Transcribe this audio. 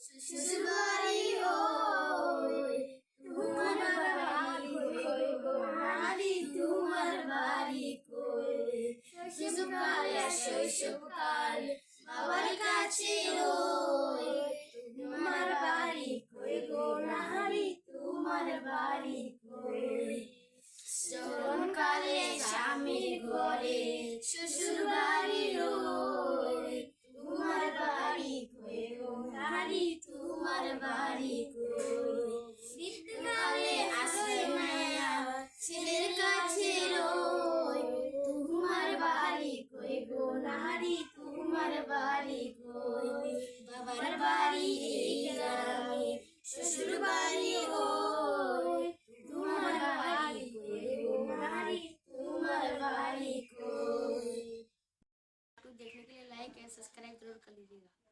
শ্বশুরবাড়ি ওই তোমার বাড়ি কই গো নারী তোমার বাড়ি কই শিশুকাল শৈশবকাল বাবার কাছে রই তোমার বাড়ি কই গো নারী তোমার বাড়ি কই যৌবনকালে স্বামীর ঘরে শ্বশুর বাড়ি রই তোমার বাড়ি কই গো নারী তোমার বাড়ি কই মৃত্যুকালে আসে মায়া ছেলের কাছে রই তোমার বাড়ি কই গো নারী তোমার বাড়ি কই বাবার বাড়ি এই গ্রামে শ্বশুর বাড়ি ওই তোমার বাড়ি কই গো नारी तुम्हार बारी को। देखने के लिए लाइक एंड सब्सक्राइब जरूर कर लीजिएगा।